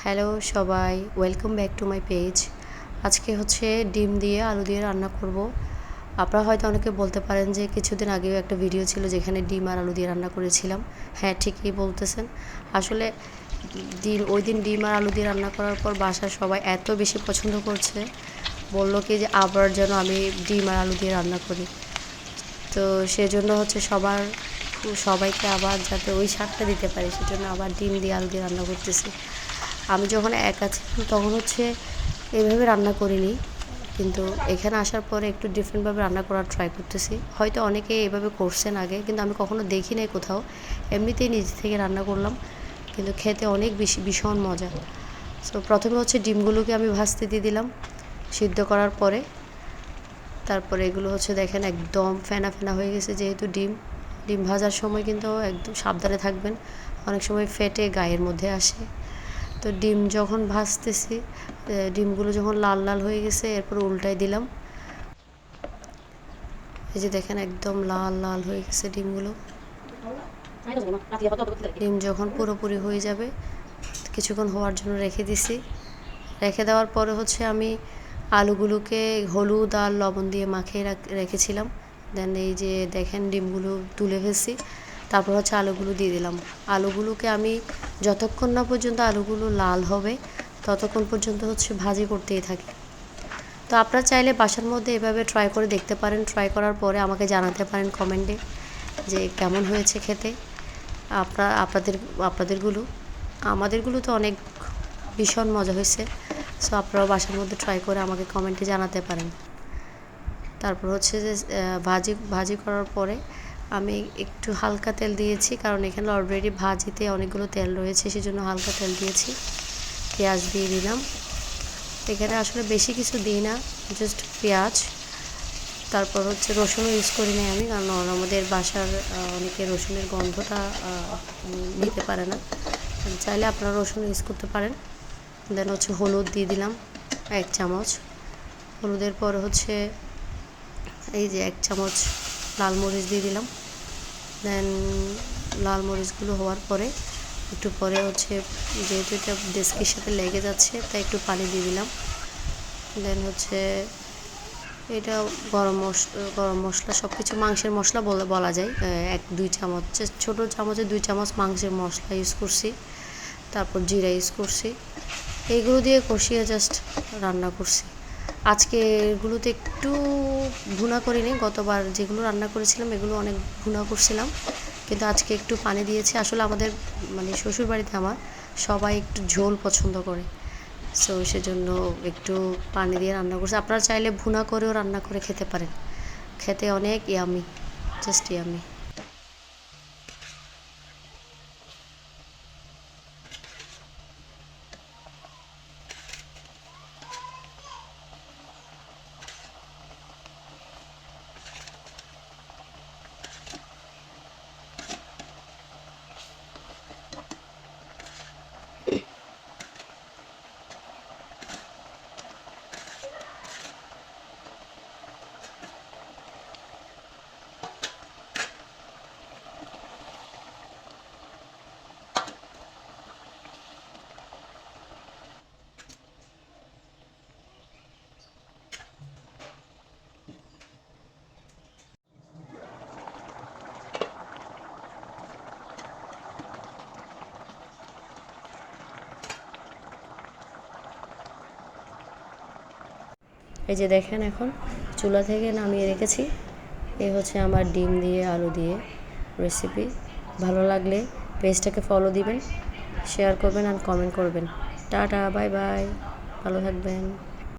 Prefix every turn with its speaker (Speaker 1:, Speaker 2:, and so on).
Speaker 1: Hello সবাই, welcome back to my page. আজকে হচ্ছে ডিম দিয়ে আলু দিয়ে রান্না করব। আপনারা হয়তো অনেকে বলতে পারেন যে কিছুদিন আগেও একটা ভিডিও ছিল যেখানে ডিম আর আলু দিয়ে রান্না করেছিলাম। হ্যাঁ, ঠিকই বলতেছেন। আসলে ওই দিন ডিম আর আলু দিয়ে রান্না করার পর বাসার সবাই এত বেশি পছন্দ করছে, বললো কি যে আবার যেন আমি ডিম আর আলু দিয়ে রান্না করি। তো সেজন্য হচ্ছে সবাইকে আবার যাতে ওই স্বাদটা দিতে পারি সেজন্য আবার ডিম দিয়ে আলু দিয়ে রান্না করতেছি। আমি যখন একা ছিলাম তখন হচ্ছে এভাবে রান্না করিনি, কিন্তু এখানে আসার পরে একটু ডিফারেন্টভাবে রান্না করার ট্রাই করতেছি। হয়তো অনেকে এভাবে করছেন আগে, কিন্তু আমি কখনো দেখি নাই কোথাও। এমনিতেই নিজে থেকে রান্না করলাম, কিন্তু খেতে অনেক বেশি ভীষণ মজা। সো প্রথমে হচ্ছে ডিমগুলোকে আমি ভাজতে দিয়ে দিলাম সিদ্ধ করার পরে। তারপরে এগুলো হচ্ছে দেখেন একদম ফেনা ফেনা হয়ে গেছে, যেহেতু ডিম ভাজার সময় কিন্তু একদম সাবধানে থাকবেন, অনেক সময় ফেটে গায়ের মধ্যে আসে। তো ডিম যখন ভাজতেছি, ডিমগুলো যখন লাল লাল হয়ে গেছে এরপর উল্টাই দিলাম। এই যে দেখেন একদম লাল লাল হয়ে গেছে ডিমগুলো। ডিম যখন পুরোপুরি হয়ে যাবে কিছুক্ষণ হওয়ার জন্য রেখে দিছি। রেখে দেওয়ার পরে হচ্ছে আমি আলুগুলোকে হলুদ আর লবণ দিয়ে মাখিয়ে রেখেছিলাম। দেন এই যে দেখেন ডিমগুলো তুলে ফেলছি। তারপর হচ্ছে আলুগুলো দিয়ে দিলাম। আলুগুলোকে আমি যতক্ষণ না পর্যন্ত আলুগুলো লাল হবে ততক্ষণ পর্যন্ত হচ্ছে ভাজি করতেই থাকি। তো আপনারা চাইলে বাসার মধ্যে এভাবে ট্রাই করে দেখতে পারেন। ট্রাই করার পরে আমাকে জানাতে পারেন কমেন্টে যে কেমন হয়েছে খেতে। আপনাদেরগুলো আমাদেরগুলো তো অনেক ভীষণ মজা হয়েছে। সো আপনারাও বাসার মধ্যে ট্রাই করে আমাকে কমেন্টে জানাতে পারেন। তারপর হচ্ছে যে ভাজি করার পরে আমি একটু হালকা তেল দিয়েছি, কারণ এখানে অলরেডি ভাজিতে অনেকগুলো তেল রয়েছে, সেজন্য হালকা তেল দিয়েছি। পেঁয়াজ দিয়ে দিলাম। এখানে আসলে বেশি কিছু দিই না, জাস্ট পেঁয়াজ। তারপর হচ্ছে রসুনও ইউজ করি না আমি, কারণ আমাদের বাসার অনেকে রসুনের গন্ধটা নিতে পারে না। চাইলে আপনারা রসুন ইউজ করতে পারেন। দেন হচ্ছে হলুদ দিয়ে দিলাম 1 চামচ। হলুদের পরে হচ্ছে এই যে 1 চামচ লাল মরিচ দিয়ে দিলাম। দেন লাল মরিচগুলো হওয়ার পরে একটু পরে হচ্ছে, যেহেতু এটা ডেস্কের সাথে লেগে যাচ্ছে তাই একটু পানি দিয়ে দিলাম। দেন হচ্ছে এটা গরম মশলা সব কিছু মাংসের মশলা বলা যায় 1-2 চামচ, ছোটো চামচে 2 চামচ মাংসের মশলা ইউজ করছি। তারপর জিরা ইউজ করছি। এইগুলো দিয়ে কষিয়ে জাস্ট রান্না করছি। আজকে এগুলোতে একটু ভুনা করিনি, গতবার যেগুলো রান্না করেছিলাম এগুলো অনেক ভুনা করছিলাম, কিন্তু আজকে একটু পানি দিয়েছি। আসলে আমাদের শ্বশুরবাড়িতে আমার সবাই একটু ঝোল পছন্দ করে, সো সেজন্য একটু পানি দিয়ে রান্না করছি। আপনারা চাইলে ভুনা করেও রান্না করে খেতে পারেন, খেতে অনেক ইয়ামি, জাস্ট ইয়ামি। এই যে দেখেন এখন চুলা থেকে নামিয়ে রেখেছি। এই হচ্ছে আমার ডিম দিয়ে আলু দিয়ে রেসিপি। ভালো লাগলে পেজটাকে ফলো দিবেন, শেয়ার করবেন আর কমেন্ট করবেন। টাটা, বাই বাই, ভালো থাকবেন।